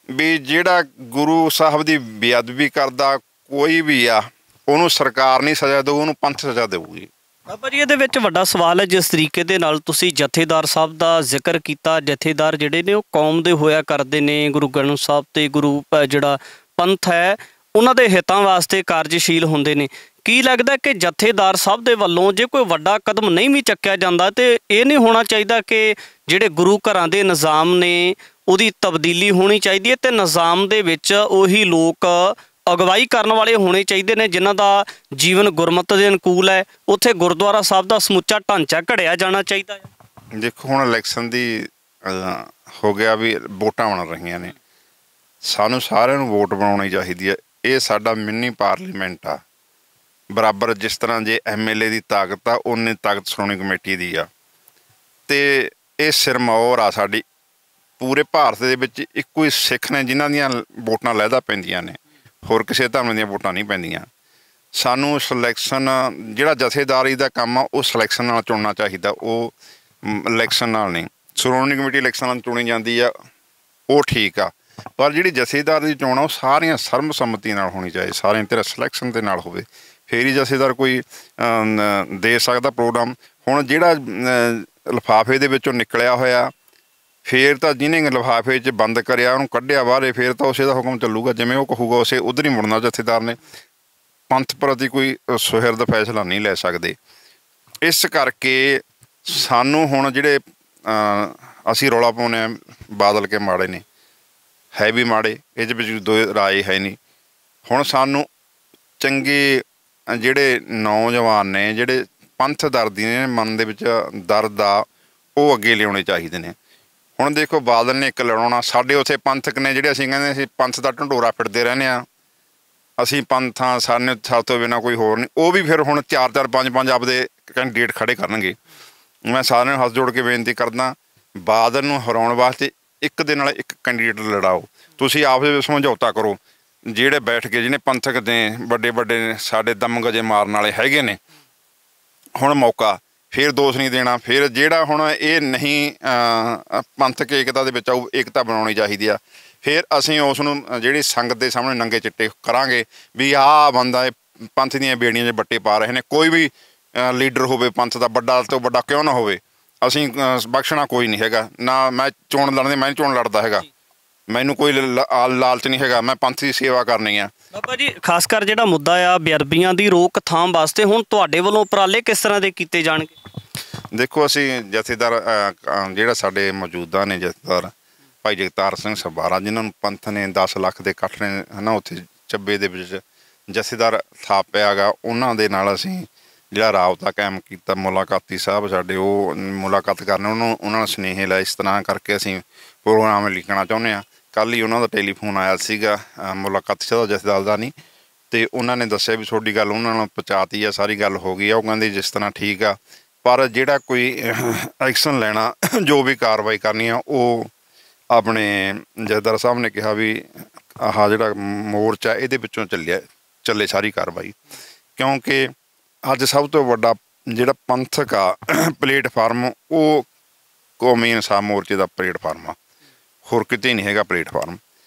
ਵੀ ਜਿਹੜਾ ਗੁਰੂ ਸਾਹਿਬ ਦੀ ਬੇਅਦਬੀ ਕਰਦਾ ਕੋਈ ਵੀ ਆ ਉਹਨੂੰ ਸਰਕਾਰ ਨਹੀਂ ਸਜ਼ਾ ਦੇਊ, ਉਹਨੂੰ ਪੰਥ ਸਜ਼ਾ ਦੇਊਗੀ। ਬਾਬਾ ਜੀ ਇਹਦੇ ਵਿੱਚ ਵੱਡਾ ਸਵਾਲ ਹੈ, ਜਿਸ ਤਰੀਕੇ ਦੇ ਨਾਲ ਤੁਸੀਂ ਜਥੇਦਾਰ ਸਾਹਿਬ ਦਾ ਜ਼ਿਕਰ ਕੀਤਾ, ਜਥੇਦਾਰ ਜਿਹੜੇ ਨੇ ਉਹ ਕੌਮ ਦੇ ਹੋਇਆ ਕਰਦੇ ਨੇ, ਗੁਰੂ ਗ੍ਰੰਥ ਸਾਹਿਬ ਤੇ ਗੁਰੂ ਜਿਹੜਾ ਪੰਥ ਹੈ ਉਹਨਾਂ ਦੇ ਹਿੱਤਾਂ ਵਾਸਤੇ ਕਾਰਜਸ਼ੀਲ ਹੁੰਦੇ ਨੇ। ਕੀ ਲੱਗਦਾ ਕਿ ਜਥੇਦਾਰ ਸਾਹਿਬ ਦੇ ਵੱਲੋਂ ਜੇ ਕੋਈ ਵੱਡਾ ਕਦਮ ਨਹੀਂ ਵੀ ਚੱਕਿਆ ਜਾਂਦਾ ਤੇ ਇਹ ਨਹੀਂ ਹੋਣਾ ਚਾਹੀਦਾ ਕਿ ਜਿਹੜੇ ਗੁਰੂ ਘਰਾਂ ਦੇ ਨਿਜ਼ਾਮ ਨੇ ਉਹਦੀ ਤਬਦੀਲੀ ਹੋਣੀ ਚਾਹੀਦੀ ਹੈ ਅਤੇ ਨਿਜ਼ਾਮ ਦੇ ਵਿੱਚ ਉਹੀ ਲੋਕ ਅਗਵਾਈ ਕਰਨ ਵਾਲੇ ਹੋਣੇ ਚਾਹੀਦੇ ਨੇ ਜਿਨ੍ਹਾਂ ਦਾ ਜੀਵਨ ਗੁਰਮਤਿ ਦੇ ਅਨੁਕੂਲ ਹੈ? ਉੱਥੇ ਗੁਰਦੁਆਰਾ ਸਾਹਿਬ ਦਾ ਸਮੁੱਚਾ ਢਾਂਚਾ ਘੜਿਆ ਜਾਣਾ ਚਾਹੀਦਾ ਹੈ। ਦੇਖੋ ਹੁਣ ਇਲੈਕਸ਼ਨ ਦੀ ਹੋ ਗਿਆ ਵੀ ਵੋਟਾਂ ਬਣ ਰਹੀਆਂ ਨੇ, ਸਾਨੂੰ ਸਾਰਿਆਂ ਨੂੰ ਵੋਟ ਬਣਾਉਣੀ ਚਾਹੀਦੀ ਹੈ। ਇਹ ਸਾਡਾ ਮਿੰਨੀ ਪਾਰਲੀਮੈਂਟ ਆ, ਬਰਾਬਰ ਜਿਸ ਤਰ੍ਹਾਂ ਜੇ MLA ਦੀ ਤਾਕਤ ਆ ਉਨੀ ਤਾਕਤ ਸ਼੍ਰੋਮਣੀ ਕਮੇਟੀ ਦੀ ਆ, ਅਤੇ ਇਹ ਸਿਰਮੌਰ ਆ ਸਾਡੀ। ਪੂਰੇ ਭਾਰਤ ਦੇ ਵਿੱਚ ਇੱਕੋ ਹੀ ਸਿੱਖ ਨੇ ਜਿਨ੍ਹਾਂ ਦੀਆਂ ਵੋਟਾਂ ਲਹਿਦਾ ਪੈਂਦੀਆਂ ਨੇ, ਹੋਰ ਕਿਸੇ ਧਰਮ ਦੀਆਂ ਵੋਟਾਂ ਨਹੀਂ ਪੈਂਦੀਆਂ। ਸਾਨੂੰ ਸਿਲੈਕਸ਼ਨ ਜਿਹੜਾ ਜਥੇਦਾਰੀ ਦਾ ਕੰਮ ਆ ਉਹ ਸਿਲੈਕਸ਼ਨ ਨਾਲ ਚੁਣਨਾ ਚਾਹੀਦਾ, ਉਹ ਇਲੈਕਸ਼ਨ ਨਾਲ ਨਹੀਂ। ਸ਼੍ਰੋਮਣੀ ਕਮੇਟੀ ਇਲੈਕਸ਼ਨ ਨਾਲ ਚੁਣੀ ਜਾਂਦੀ ਆ, ਉਹ ਠੀਕ ਆ, ਪਰ ਜਿਹੜੀ ਜਥੇਦਾਰ ਦੀ ਚੋਣ ਆ ਉਹ ਸਾਰੀਆਂ ਸਰਬਸੰਮਤੀ ਨਾਲ ਹੋਣੀ ਚਾਹੀਦੀ, ਸਾਰਿਆਂ ਤੇਰਾ ਸਿਲੈਕਸ਼ਨ ਦੇ ਨਾਲ ਹੋਵੇ, ਫਿਰ ਹੀ ਜਥੇਦਾਰ ਕੋਈ ਦੇ ਸਕਦਾ ਪ੍ਰੋਗਰਾਮ। ਹੁਣ ਜਿਹੜਾ ਲਿਫਾਫੇ ਦੇ ਵਿੱਚੋਂ ਨਿਕਲਿਆ ਹੋਇਆ, ਫਿਰ ਤਾਂ ਜਿਹਨੇ ਲਿਫਾਫੇ 'ਚ ਬੰਦ ਕਰਿਆ ਉਹਨੂੰ ਕੱਢਿਆ ਬਾਹਰ, ਫਿਰ ਤਾਂ ਉਸੇ ਦਾ ਹੁਕਮ ਚੱਲੂਗਾ, ਜਿਵੇਂ ਉਹ ਕਹੂਗਾ ਉਸੇ ਉੱਧਰ ਹੀ ਮੁੜਨਾ ਜਥੇਦਾਰ ਨੇ। ਪੰਥ ਪ੍ਰਤੀ ਕੋਈ ਸੁਹਿਰਦ ਫੈਸਲਾ ਨਹੀਂ ਲੈ ਸਕਦੇ। ਇਸ ਕਰਕੇ ਸਾਨੂੰ ਹੁਣ ਜਿਹੜੇ ਅਸੀਂ ਰੌਲਾ ਪਾਉਂਦੇ ਹਾਂ ਬਾਦਲ ਕੇ ਮਾੜੇ ਨੇ, ਹੈ ਵੀ ਮਾੜੇ, ਇਹਦੇ ਵਿੱਚ ਦੋ ਰਾਏ ਹੈ ਨਹੀਂ। ਹੁਣ ਸਾਨੂੰ ਚੰਗੇ ਜਿਹੜੇ ਨੌਜਵਾਨ ਨੇ, ਜਿਹੜੇ ਪੰਥ ਦਰਦੀ ਨੇ, ਮਨ ਦੇ ਵਿੱਚ ਦਰਦ ਆ, ਉਹ ਅੱਗੇ ਲਿਆਉਣੇ ਚਾਹੀਦੇ ਨੇ। ਹੁਣ ਦੇਖੋ ਬਾਦਲ ਨੇ ਇੱਕ ਲੜਾਉਣਾ, ਸਾਡੇ ਉੱਥੇ ਪੰਥਕ ਨੇ ਜਿਹੜੇ ਅਸੀਂ ਕਹਿੰਦੇ ਅਸੀਂ ਪੰਥ ਦਾ ਢੰਡੋਰਾ ਫਿਰਦੇ ਰਹਿੰਦੇ ਹਾਂ, ਅਸੀਂ ਪੰਥਾਂ ਸਾਡੇ ਤੋਂ ਬਿਨਾਂ ਕੋਈ ਹੋਰ ਨਹੀਂ, ਉਹ ਵੀ ਫਿਰ ਹੁਣ 4-4 5-5 ਆਪਦੇ ਕੈਂਡੀਡੇਟ ਖੜ੍ਹੇ ਕਰਨਗੇ। ਮੈਂ ਸਾਰਿਆਂ ਨੂੰ ਹੱਥ ਜੋੜ ਕੇ ਬੇਨਤੀ ਕਰਦਾ, ਬਾਦਲ ਨੂੰ ਹਰਾਉਣ ਵਾਸਤੇ ਇੱਕ ਦੇ ਨਾਲ ਇੱਕ ਕੈਂਡੀਡੇਟ ਲੜਾਓ, ਤੁਸੀਂ ਆਪਸ ਵਿੱਚ ਸਮਝੌਤਾ ਕਰੋ। ਜਿਹੜੇ ਬੈਠ ਕੇ ਜਿਹਨੇ ਪੰਥਕ ਦੇ ਵੱਡੇ ਵੱਡੇ ਸਾਡੇ ਦਮਗਜੇ ਮਾਰਨ ਵਾਲੇ ਹੈਗੇ ਨੇ, ਹੁਣ ਮੌਕਾ, ਫਿਰ ਦੋਸ਼ ਨਹੀਂ ਦੇਣਾ। ਫਿਰ ਜਿਹੜਾ ਹੁਣ ਇਹ ਨਹੀਂ ਪੰਥਕ ਏਕਤਾ ਦੇ ਵਿੱਚ ਆਊ, ਏਕਤਾ ਬਣਾਉਣੀ ਚਾਹੀਦੀ ਆ, ਫਿਰ ਅਸੀਂ ਉਸ ਨੂੰ ਜਿਹੜੀ ਸੰਗਤ ਦੇ ਸਾਹਮਣੇ ਨੰਗੇ ਚਿੱਟੇ ਕਰਾਂਗੇ ਵੀ ਆਹ ਬੰਦਾ ਇਹ ਪੰਥ ਦੀਆਂ ਬੇੜੀਆਂ 'ਚ ਬੱਟੇ ਪਾ ਰਹੇ ਨੇ। ਕੋਈ ਵੀ ਲੀਡਰ ਹੋਵੇ ਪੰਥ ਦਾ, ਵੱਡਾ ਤੋਂ ਵੱਡਾ ਕਿਉਂ ਨਾ ਹੋਵੇ, ਅਸੀਂ ਬਖਸ਼ਣਾ ਕੋਈ ਨਹੀਂ ਹੈਗਾ। ਨਾ ਮੈਂ ਚੋਣ ਲੜਦੇ, ਮੈਂ ਚੋਣ ਲੜਦਾ ਹੈਗਾ, ਮੈਨੂੰ ਕੋਈ ਲਾਲਚ ਨਹੀਂ ਹੈਗਾ, ਮੈਂ ਪੰਥ ਦੀ ਸੇਵਾ ਕਰਨੀ ਆ। ਬਾਬਾ ਜੀ, ਖਾਸ ਕਰ ਜਿਹੜਾ ਮੁੱਦਾ ਆ ਬੇਅਦਬੀਆਂ ਦੀ ਰੋਕਥਾਮ ਵਾਸਤੇ ਹੁਣ ਤੁਹਾਡੇ ਵੱਲੋਂ ਉਪਰਾਲੇ ਕਿਸ ਤਰ੍ਹਾਂ ਦੇ ਕੀਤੇ ਜਾਣਗੇ? ਦੇਖੋ ਅਸੀਂ ਜਥੇਦਾਰ ਜਿਹੜਾ ਸਾਡੇ ਮੌਜੂਦਾ ਨੇ ਜਥੇਦਾਰ ਭਾਈ ਜਗਤਾਰ ਸਿੰਘ ਸਭਾਰਾ, ਜਿਨ੍ਹਾਂ ਨੂੰ ਪੰਥ ਨੇ 10 ਲੱਖ ਦੇ ਇਕੱਠ ਨੇ ਹੈ ਨਾ ਉੱਥੇ ਚੱਬੇ ਦੇ ਵਿੱਚ ਜਥੇਦਾਰ ਥਾਪਿਆ ਗਾ, ਉਹਨਾਂ ਦੇ ਨਾਲ ਅਸੀਂ ਜਿਹੜਾ ਰਾਬਤਾ ਕਾਇਮ ਕੀਤਾ। ਮੁਲਾਕਾਤੀ ਸਾਹਿਬ ਸਾਡੇ ਉਹ ਮੁਲਾਕਾਤ ਕਰਨ, ਉਹਨਾਂ ਨੂੰ ਸੁਨੇਹੇ ਲਾਏ, ਇਸ ਤਰ੍ਹਾਂ ਕਰਕੇ ਅਸੀਂ ਪ੍ਰੋਗਰਾਮ ਲਿਖਣਾ ਚਾਹੁੰਦੇ ਹਾਂ। ਕੱਲ੍ਹ ਹੀ ਉਹਨਾਂ ਦਾ ਟੈਲੀਫੋਨ ਆਇਆ ਸੀਗਾ, ਮੁਲਾਕਾਤੀ ਸਾਹਿਬ ਦਾ ਜਥੇਦਾਰ ਦਾ ਨਹੀਂ, ਅਤੇ ਉਹਨਾਂ ਨੇ ਦੱਸਿਆ ਵੀ ਤੁਹਾਡੀ ਗੱਲ ਉਹਨਾਂ ਨਾਲ ਪਹੁੰਚਾਤੀ ਆ, ਸਾਰੀ ਗੱਲ ਹੋ ਗਈ ਆ। ਉਹ ਕਹਿੰਦੇ ਜਿਸ ਤਰ੍ਹਾਂ ਠੀਕ ਆ, ਪਰ ਜਿਹੜਾ ਕੋਈ ਐਕਸ਼ਨ ਲੈਣਾ, ਜੋ ਵੀ ਕਾਰਵਾਈ ਕਰਨੀ ਆ, ਉਹ ਆਪਣੇ ਜਥੇਦਾਰ ਸਾਹਿਬ ਨੇ ਕਿਹਾ ਵੀ ਆਹ ਜਿਹੜਾ ਮੋਰਚਾ ਇਹਦੇ ਵਿੱਚੋਂ ਚੱਲੇ ਸਾਰੀ ਕਾਰਵਾਈ। ਕਿਉਂਕਿ ਅੱਜ ਸਭ ਤੋਂ ਵੱਡਾ ਜਿਹੜਾ ਪੰਥਕ ਆ ਪਲੇਟਫਾਰਮ, ਉਹ ਕੌਮੀ ਇਨਸਾਫ ਮੋਰਚੇ ਦਾ ਪਲੇਟਫਾਰਮ ਆ, ਹੋਰ ਕਿਤੇ ਨਹੀਂ ਹੈਗਾ ਪਲੇਟਫਾਰਮ।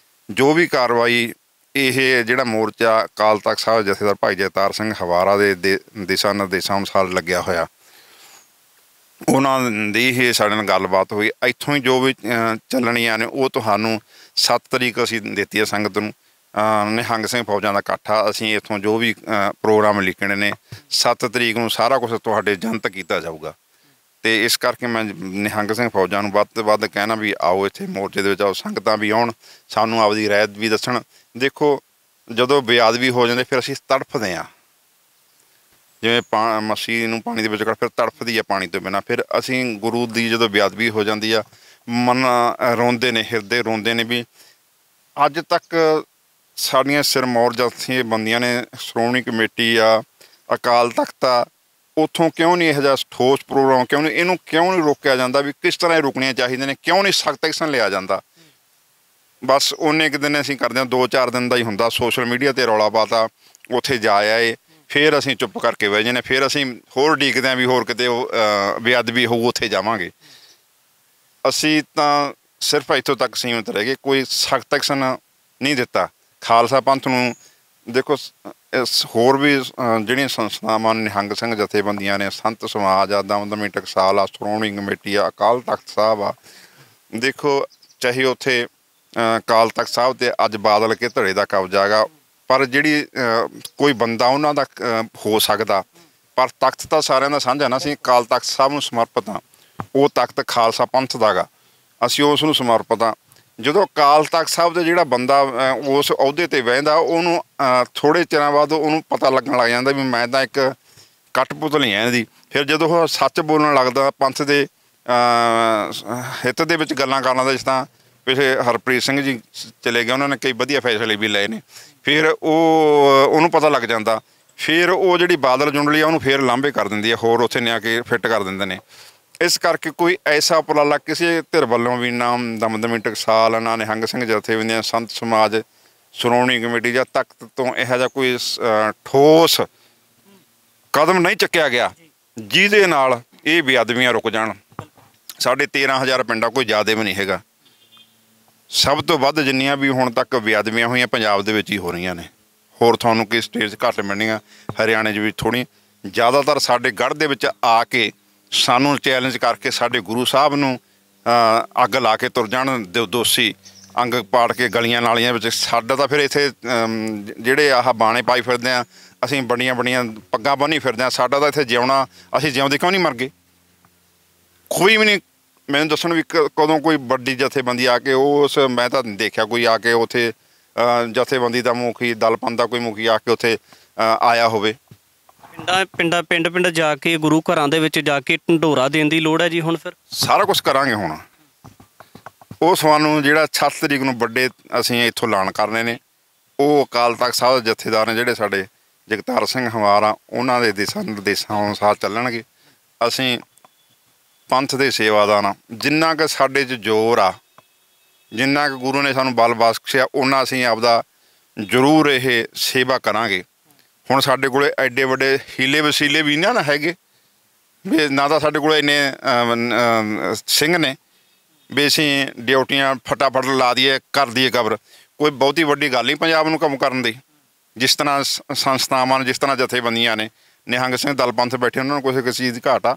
ਜੋ ਵੀ ਕਾਰਵਾਈ ਇਹ ਜਿਹੜਾ ਮੋਰਚਾ ਅਕਾਲ ਤਖ਼ਤ ਸਾਹਿਬ ਜਥੇਦਾਰ ਭਾਈ ਜਗਤਾਰ ਸਿੰਘ ਹਵਾਰਾ ਦੇ ਦਿਸ਼ਾ ਨਿਰਦੇਸ਼ਾਂ ਅਨੁਸਾਰ ਲੱਗਿਆ ਹੋਇਆ, ਉਹਨਾਂ ਦੀ ਇਹ ਸਾਡੇ ਨਾਲ ਗੱਲਬਾਤ ਹੋਈ। ਇੱਥੋਂ ਹੀ ਜੋ ਵੀ ਚੱਲਣੀਆਂ ਨੇ ਉਹ ਤੁਹਾਨੂੰ 7 ਤਰੀਕ ਅਸੀਂ ਦਿੱਤੀ ਹੈ ਸੰਗਤ ਨੂੰ। ਨਿਹੰਗ ਸਿੰਘ ਫੌਜਾਂ ਦਾ ਇਕੱਠ ਆ, ਅਸੀਂ ਇੱਥੋਂ ਜੋ ਵੀ ਪ੍ਰੋਗਰਾਮ ਲਿਖਣੇ ਨੇ 7 ਤਰੀਕ ਨੂੰ ਸਾਰਾ ਕੁਛ ਤੁਹਾਡੇ ਜਨਤਕ ਕੀਤਾ ਜਾਊਗਾ। ਅਤੇ ਇਸ ਕਰਕੇ ਮੈਂ ਨਿਹੰਗ ਸਿੰਘ ਫੌਜਾਂ ਨੂੰ ਵੱਧ ਤੋਂ ਵੱਧ ਕਹਿਣਾ ਵੀ ਆਓ ਇੱਥੇ ਮੋਰਚੇ ਦੇ ਵਿੱਚ ਆਓ, ਸੰਗਤਾਂ ਵੀ ਆਉਣ, ਸਾਨੂੰ ਆਪਦੀ ਰਾਇ ਵੀ ਦੱਸਣ। ਦੇਖੋ ਜਦੋਂ ਬੇਅਦਬੀ ਹੋ ਜਾਂਦੇ ਫਿਰ ਅਸੀਂ ਤੜਫਦੇ ਹਾਂ, ਜਿਵੇਂ ਮੱਛੀ ਨੂੰ ਪਾਣੀ ਦੇ ਵਿੱਚ ਫਿਰ ਤੜਫਦੀ ਆ ਪਾਣੀ ਤੋਂ ਬਿਨਾਂ। ਫਿਰ ਅਸੀਂ ਗੁਰੂ ਦੀ ਜਦੋਂ ਬੇਅਦਬੀ ਹੋ ਜਾਂਦੀ ਆ, ਮਨ ਰੋਂਦੇ ਨੇ, ਹਿਰਦੇ ਰੋਂਦੇ ਨੇ ਵੀ ਅੱਜ ਤੱਕ ਸਾਡੀਆਂ ਸਿਰਮੌਰ ਜਥੇਬੰਦੀਆਂ ਨੇ, ਸ਼੍ਰੋਮਣੀ ਕਮੇਟੀ ਆ, ਅਕਾਲ ਤਖ਼ਤ ਆ, ਉੱਥੋਂ ਕਿਉਂ ਨਹੀਂ ਇਹੋ ਜਿਹਾ ਠੋਸ ਪ੍ਰੋਗਰਾਮ, ਕਿਉਂ ਨਹੀਂ ਰੋਕਿਆ ਜਾਂਦਾ ਵੀ ਕਿਸ ਤਰ੍ਹਾਂ ਇਹ ਰੁਕਣੀਆਂ ਚਾਹੀਦੀਆਂ ਨੇ, ਕਿਉਂ ਨਹੀਂ ਸਖਤ ਐਕਸ਼ਨ ਲਿਆ ਜਾਂਦਾ। ਬਸ ਉਹਨੇ ਕੁ ਦਿਨ ਅਸੀਂ ਕਰਦੇ ਹਾਂ, 2-4 ਦਿਨ ਦਾ ਹੀ ਹੁੰਦਾ, ਸੋਸ਼ਲ ਮੀਡੀਆ 'ਤੇ ਰੌਲਾ ਪਾਤਾ, ਉੱਥੇ ਜਾ ਆਏ, ਫਿਰ ਅਸੀਂ ਚੁੱਪ ਕਰਕੇ ਬਹਿ ਜਾਂਦੇ, ਫਿਰ ਅਸੀਂ ਹੋਰ ਉਡੀਕਦੇ ਹਾਂ ਵੀ ਹੋਰ ਕਿਤੇ ਉਹ ਬੇਅਦਬੀ ਹੋਊ, ਉੱਥੇ ਜਾਵਾਂਗੇ। ਅਸੀਂ ਤਾਂ ਸਿਰਫ ਇੱਥੋਂ ਤੱਕ ਸੀਮਿਤ ਰਹਿ ਗਏ, ਕੋਈ ਸਖਤ ਐਕਸ਼ਨ ਨਹੀਂ ਦਿੱਤਾ। ਖਾਲਸਾ ਪੰਥ ਨੂੰ ਦੇਖੋ ਹੋਰ ਵੀ ਜਿਹੜੀਆਂ ਸੰਸਥਾਵਾਂ ਨਿਹੰਗ ਸਿੰਘ ਜਥੇਬੰਦੀਆਂ ਨੇ, ਸੰਤ ਸਮਾਜ ਆ, ਦਮਦਮੀ ਟਕਸਾਲ ਆ, ਸ਼੍ਰੋਮਣੀ ਕਮੇਟੀ ਆ, ਅਕਾਲ ਤਖ਼ਤ ਸਾਹਿਬ ਆ, ਦੇਖੋ ਚਾਹੇ ਉੱਥੇ ਅਕਾਲ ਤਖ਼ਤ ਸਾਹਿਬ 'ਤੇ ਅੱਜ ਬਾਦਲ ਕੇ ਧੜੇ ਦਾ ਕਬਜ਼ਾ ਹੈਗਾ, ਪਰ ਜਿਹੜੀ ਕੋਈ ਬੰਦਾ ਉਹਨਾਂ ਦਾ ਹੋ ਸਕਦਾ, ਪਰ ਤਖ਼ਤ ਤਾਂ ਸਾਰਿਆਂ ਦਾ ਸਾਂਝਾ ਨਾ। ਅਸੀਂ ਅਕਾਲ ਤਖ਼ਤ ਸਾਹਿਬ ਨੂੰ ਸਮਰਪਿਤ ਹਾਂ, ਉਹ ਤਖ਼ਤ ਖਾਲਸਾ ਪੰਥ ਦਾ ਗਾ, ਅਸੀਂ ਉਸ ਨੂੰ ਸਮਰਪਿਤ ਹਾਂ। ਜਦੋਂ ਅਕਾਲ ਤਖ਼ਤ ਸਾਹਿਬ ਦਾ ਜਿਹੜਾ ਬੰਦਾ ਉਸ ਅਹੁਦੇ 'ਤੇ ਬਹਿੰਦਾ, ਉਹਨੂੰ ਥੋੜ੍ਹੇ ਚਿਰਾਂ ਬਾਅਦ ਉਹਨੂੰ ਪਤਾ ਲੱਗਣ ਲੱਗ ਜਾਂਦਾ ਵੀ ਮੈਂ ਤਾਂ ਇੱਕ ਕਠਪੁਤਲੀ ਹਾਂ ਇਹਦੀ। ਫਿਰ ਜਦੋਂ ਉਹ ਸੱਚ ਬੋਲਣ ਲੱਗਦਾ, ਪੰਥ ਦੇ ਹਿੱਤ ਦੇ ਵਿੱਚ ਗੱਲਾਂ ਕਰਨ ਲੱਗਦਾ, ਜਿਸ ਤਰ੍ਹਾਂ ਪਿਛਲੇ ਹਰਪ੍ਰੀਤ ਸਿੰਘ ਜੀ ਚਲੇ ਗਏ, ਉਹਨਾਂ ਨੇ ਕਈ ਵਧੀਆ ਫੈਸਲੇ ਵੀ ਲਏ ਨੇ, ਫਿਰ ਉਹਨੂੰ ਪਤਾ ਲੱਗ ਜਾਂਦਾ। ਫਿਰ ਉਹ ਜਿਹੜੀ ਬਾਦਲ ਜੁੰਡਲੀ ਆ ਉਹਨੂੰ ਫਿਰ ਲਾਂਭੇ ਕਰ ਦਿੰਦੀ ਆ, ਹੋਰ ਉੱਥੇ ਲਿਆ ਕੇ ਫਿੱਟ ਕਰ ਦਿੰਦੇ ਨੇ। ਇਸ ਕਰਕੇ ਕੋਈ ਐਸਾ ਉਪਰਾਲਾ ਕਿਸੇ ਧਿਰ ਵੱਲੋਂ ਵੀ, ਨਾ ਦਮਦਮੀ ਟਕਸਾਲ, ਨਾ ਨਿਹੰਗ ਸਿੰਘ ਜਥੇਬੰਦੀਆਂ, ਸੰਤ ਸਮਾਜ, ਸ਼੍ਰੋਮਣੀ ਕਮੇਟੀ ਜਾਂ ਤਖਤ ਤੋਂ ਇਹੋ ਜਿਹਾ ਕੋਈ ਠੋਸ ਕਦਮ ਨਹੀਂ ਚੱਕਿਆ ਗਿਆ ਜਿਹਦੇ ਨਾਲ ਇਹ ਬੇਅਦਬੀਆਂ ਰੁਕ ਜਾਣ। ਸਾਡੇ 13,000 ਪਿੰਡਾਂ ਕੋਈ ਜ਼ਿਆਦਾ ਵੀ ਨਹੀਂ ਹੈਗਾ। ਸਭ ਤੋਂ ਵੱਧ ਜਿੰਨੀਆਂ ਵੀ ਹੁਣ ਤੱਕ ਬੇਅਦਬੀਆਂ ਹੋਈਆਂ ਪੰਜਾਬ ਦੇ ਵਿੱਚ ਹੀ ਹੋ ਰਹੀਆਂ ਨੇ। ਹੋਰ ਤੁਹਾਨੂੰ ਕਿਸ ਸਟੇਟ 'ਚ ਘੱਟ ਮਿਲਣੀਆਂ, ਹਰਿਆਣੇ 'ਚ ਵੀ ਥੋੜ੍ਹੀ। ਜ਼ਿਆਦਾਤਰ ਸਾਡੇ ਗੜ੍ਹ ਦੇ ਵਿੱਚ ਆ ਕੇ ਸਾਨੂੰ ਚੈਲੰਜ ਕਰਕੇ ਸਾਡੇ ਗੁਰੂ ਸਾਹਿਬ ਨੂੰ ਅੱਗ ਲਾ ਕੇ ਤੁਰ ਜਾਣ ਦੋਸ਼ੀ, ਅੰਗ ਪਾੜ ਕੇ ਗਲੀਆਂ ਨਾਲੀਆਂ ਵਿੱਚ। ਸਾਡਾ ਤਾਂ ਫਿਰ ਇੱਥੇ ਜਿਹੜੇ ਆਹ ਬਾਣੇ ਪਾਈ ਫਿਰਦੇ ਆ, ਅਸੀਂ ਬੜੀਆਂ ਪੱਗਾਂ ਬੰਨ੍ਹੀ ਫਿਰਦੇ ਹਾਂ। ਸਾਡਾ ਤਾਂ ਇੱਥੇ ਜਿਉਣਾ, ਅਸੀਂ ਜਿਉਂਦੇ ਕਿਉਂ ਨਹੀਂ ਮਰ ਗਏ? ਕੋਈ ਵੀ ਨਹੀਂ ਮੈਨੂੰ ਦੱਸਣ ਵੀ ਕਦੋਂ ਕੋਈ ਵੱਡੀ ਜਥੇਬੰਦੀ ਆ ਕੇ ਮੈਂ ਤਾਂ ਦੇਖਿਆ ਕੋਈ ਆ ਕੇ ਉੱਥੇ ਜਥੇਬੰਦੀ ਦਾ ਮੁਖੀ, ਦਲ ਪੰਥ ਦਾ ਕੋਈ ਮੁਖੀ ਆ ਕੇ ਉੱਥੇ ਆਇਆ ਹੋਵੇ। ਪਿੰਡ ਜਾ ਕੇ ਗੁਰੂ ਘਰਾਂ ਦੇ ਵਿੱਚ ਜਾ ਕੇ ਢੰਡੋਰਾ ਦੇਣ ਦੀ ਲੋੜ ਹੈ ਜੀ। ਹੁਣ ਫਿਰ ਸਾਰਾ ਕੁਛ ਕਰਾਂਗੇ। ਹੁਣ ਉਹ ਸਾਨੂੰ ਜਿਹੜਾ 7 ਤਰੀਕ ਨੂੰ ਵੱਡੇ ਅਸੀਂ ਇੱਥੋਂ ਐਲਾਨ ਕਰਨੇ ਨੇ, ਉਹ ਅਕਾਲ ਤਖਤ ਸਾਹਿਬ ਦੇ ਜਥੇਦਾਰ ਨੇ ਜਿਹੜੇ ਸਾਡੇ ਜਗਤਾਰ ਸਿੰਘ ਹਵਾਰਾ, ਉਹਨਾਂ ਦੇ ਦਿਸ਼ਾ ਨਿਰਦੇਸ਼ਾਂ ਅਨੁਸਾਰ ਚੱਲਣਗੇ। ਅਸੀਂ ਪੰਥ ਦੇ ਸੇਵਾਦਾਰ ਹਾਂ। ਜਿੰਨਾ ਕੁ ਸਾਡੇ 'ਚ ਜ਼ੋਰ ਆ, ਜਿੰਨਾ ਕੁ ਗੁਰੂ ਨੇ ਸਾਨੂੰ ਬਲ ਬਖਸ਼ਿਆ, ਉਹਨਾਂ ਅਸੀਂ ਆਪਦਾ ਜ਼ਰੂਰ ਇਹ ਸੇਵਾ ਕਰਾਂਗੇ। ਹੁਣ ਸਾਡੇ ਕੋਲ ਐਡੇ ਵੱਡੇ ਹੀਲੇ ਵਸੀਲੇ ਵੀ ਨਾ ਹੈਗੇ ਵੀ, ਨਾ ਤਾਂ ਸਾਡੇ ਕੋਲ ਇੰਨੇ ਸਿੰਘ ਨੇ ਵੀ ਅਸੀਂ ਡਿਊਟੀਆਂ ਫਟਾਫਟ ਲਾ ਦਈਏ, ਕਰ ਦਈਏ ਕਬਰ। ਕੋਈ ਬਹੁਤੀ ਵੱਡੀ ਗੱਲ ਨਹੀਂ ਪੰਜਾਬ ਨੂੰ ਕੰਮ ਕਰਨ ਦੀ। ਜਿਸ ਤਰ੍ਹਾਂ ਸੰਸਥਾਵਾਂ ਨੇ, ਜਿਸ ਤਰ੍ਹਾਂ ਜਥੇਬੰਦੀਆਂ ਨੇ, ਨਿਹੰਗ ਸਿੰਘ ਦਲ ਪੰਥ ਬੈਠੇ, ਉਹਨਾਂ ਨੂੰ ਕਿਸੇ ਚੀਜ਼ ਦੀ ਘਾਟ ਆ।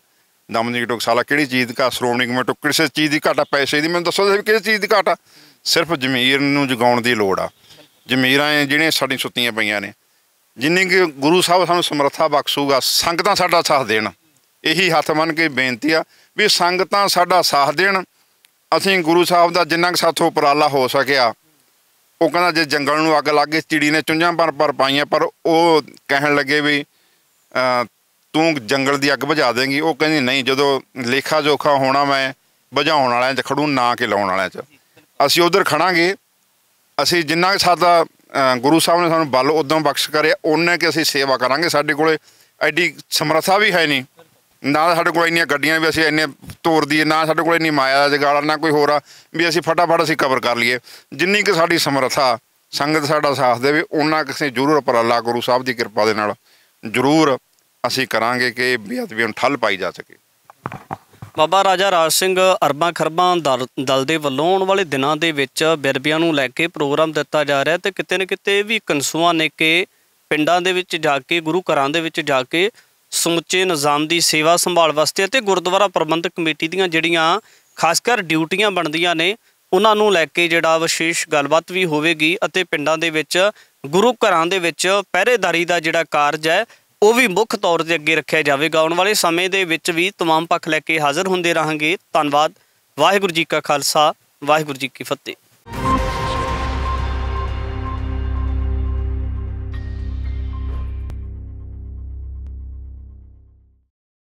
ਦਮਨਜੀਤ ਟਕਸਾਲਾ ਕਿਹੜੀ ਚੀਜ਼ ਦੀ ਘਾਟ? ਸ਼੍ਰੋਮਣੀ ਕਮੇਟੀ ਕਿਸੇ ਚੀਜ਼ ਦੀ ਘਾਟ ਆ? ਪੈਸੇ ਦੀ? ਮੈਨੂੰ ਦੱਸੋ ਕਿਸੇ ਚੀਜ਼ ਦੀ ਘਾਟ ਆ? ਸਿਰਫ ਜ਼ਮੀਰ ਨੂੰ ਜਗਾਉਣ ਦੀ ਲੋੜ ਆ। ਜ਼ਮੀਰਾਂ ਜਿਹੜੀਆਂ ਸਾਡੀਆਂ ਸੁੱਤੀਆਂ ਪਈਆਂ ਨੇ, ਜਿੰਨੀ ਕਿ ਗੁਰੂ ਸਾਹਿਬ ਸਾਨੂੰ ਸਮਰੱਥਾ ਬਖਸ਼ੂਗਾ, ਸੰਗਤਾਂ ਸਾਡਾ ਸਾਥ ਦੇਣ। ਇਹੀ ਹੱਥ ਮੰਨ ਕੇ ਬੇਨਤੀ ਆ ਵੀ ਸੰਗਤਾਂ ਸਾਡਾ ਸਾਥ ਦੇਣ। ਅਸੀਂ ਗੁਰੂ ਸਾਹਿਬ ਦਾ ਜਿੰਨਾ ਕੁ ਸਾਥੋਂ ਉਪਰਾਲਾ ਹੋ ਸਕਿਆ, ਉਹ ਕਹਿੰਦਾ ਜੇ ਜੰਗਲ ਨੂੰ ਅੱਗ ਲੱਗ ਗਈ, ਚਿੜੀ ਨੇ ਚੁੰਝਾਂ ਪਰ ਪਾਈਆਂ, ਪਰ ਉਹ ਕਹਿਣ ਲੱਗੇ ਵੀ ਤੂੰ ਜੰਗਲ ਦੀ ਅੱਗ ਬੁਝਾ ਦੇਂਗੀ। ਉਹ ਕਹਿੰਦੀ ਨਹੀਂ, ਜਦੋਂ ਲੇਖਾ ਜੋਖਾ ਹੋਣਾ ਮੈਂ ਬੁਝਾਉਣ ਵਾਲਿਆਂ 'ਚ ਖੜੂ, ਨਾ ਕਿ ਲਾਉਣ ਵਾਲਿਆਂ 'ਚ। ਅਸੀਂ ਉੱਧਰ ਖੜਾਂਗੇ। ਅਸੀਂ ਜਿੰਨਾ ਕੁ ਸਾਡਾ ਗੁਰੂ ਸਾਹਿਬ ਨੇ ਸਾਨੂੰ ਬਲ ਉਦੋਂ ਬਖਸ਼ ਕਰਿਆ, ਉਹਨੇ ਕਿ ਅਸੀਂ ਸੇਵਾ ਕਰਾਂਗੇ। ਸਾਡੇ ਕੋਲ ਐਡੀ ਸਮਰੱਥਾ ਵੀ ਹੈ ਨਹੀਂ, ਨਾ ਸਾਡੇ ਕੋਲ ਇੰਨੀਆਂ ਗੱਡੀਆਂ ਵੀ ਅਸੀਂ ਇੰਨੇ ਤੋਰ ਦਈਏ, ਨਾ ਸਾਡੇ ਕੋਲ ਇੰਨੀ ਮਾਇਆ ਦਾ ਜਗਾੜ, ਨਾ ਕੋਈ ਹੋਰ ਆ ਵੀ ਅਸੀਂ ਫਟਾਫਟ ਅਸੀਂ ਕਵਰ ਕਰ ਲਈਏ। ਜਿੰਨੀ ਕਿ ਸਾਡੀ ਸਮਰੱਥਾ, ਸੰਗਤ ਸਾਡਾ ਸਾਥ ਦੇਵੇ, ਉਹਨਾਂ ਕਿ ਅਸੀਂ ਜ਼ਰੂਰ ਉਪਰਾਲਾ ਗੁਰੂ ਸਾਹਿਬ ਦੀ ਕਿਰਪਾ ਦੇ ਨਾਲ ਜ਼ਰੂਰ ਅਸੀਂ ਕਰਾਂਗੇ ਕਿ ਬੇਅਦਬੀ ਨੂੰ ਠੱਲ ਪਾਈ ਜਾ ਸਕੇ। ਬਾਬਾ ਰਾਜਾ ਰਾਜ ਸਿੰਘ ਅਰਬਾਂ ਖਰਬਾਂ ਦਲ ਦੇ ਵੱਲੋਂ ਆਉਣ ਵਾਲੇ ਦਿਨਾਂ ਦੇ ਵਿੱਚ ਬੇਅਦਬੀਆਂ ਨੂੰ ਲੈ ਕੇ ਪ੍ਰੋਗਰਾਮ ਦਿੱਤਾ ਜਾ ਰਿਹਾ, ਤੇ ਕਿਤੇ ਨਾ ਕਿਤੇ ਵੀ ਕਨਸੂਆਂ ਨੇ ਕਿ ਪਿੰਡਾਂ ਦੇ ਵਿੱਚ ਜਾ ਕੇ, ਗੁਰੂ ਘਰਾਂ ਦੇ ਵਿੱਚ ਜਾ ਕੇ ਸਮੁੱਚੇ ਨਿਜ਼ਾਮ ਦੀ ਸੇਵਾ ਸੰਭਾਲ ਵਾਸਤੇ ਅਤੇ ਗੁਰਦੁਆਰਾ ਪ੍ਰਬੰਧਕ ਕਮੇਟੀ ਦੀਆਂ ਜਿਹੜੀਆਂ ਖਾਸ ਕਰ ਡਿਊਟੀਆਂ ਬਣਦੀਆਂ ਨੇ, ਉਹਨਾਂ ਨੂੰ ਲੈ ਕੇ ਜਿਹੜਾ ਵਿਸ਼ੇਸ਼ ਗੱਲਬਾਤ ਵੀ ਹੋਵੇਗੀ। ਅਤੇ ਪਿੰਡਾਂ ਦੇ ਵਿੱਚ, ਗੁਰੂ ਘਰਾਂ ਦੇ ਵਿੱਚ ਪਹਿਰੇਦਾਰੀ ਦਾ ਜਿਹੜਾ ਕਾਰਜ ਹੈ, ਉਹ ਵੀ ਮੁੱਖ ਤੌਰ 'ਤੇ ਅੱਗੇ ਰੱਖਿਆ ਜਾਵੇਗਾ। ਆਉਣ ਵਾਲੇ ਸਮੇਂ ਦੇ ਵਿੱਚ ਵੀ ਤਮਾਮ ਪੱਖ ਲੈ ਕੇ ਹਾਜ਼ਰ ਹੁੰਦੇ ਰਹਾਂਗੇ। ਧੰਨਵਾਦ। ਵਾਹਿਗੁਰੂ ਜੀ ਕਾ ਖਾਲਸਾ, ਵਾਹਿਗੁਰੂ ਜੀ ਕੀ ਫਤਿਹ।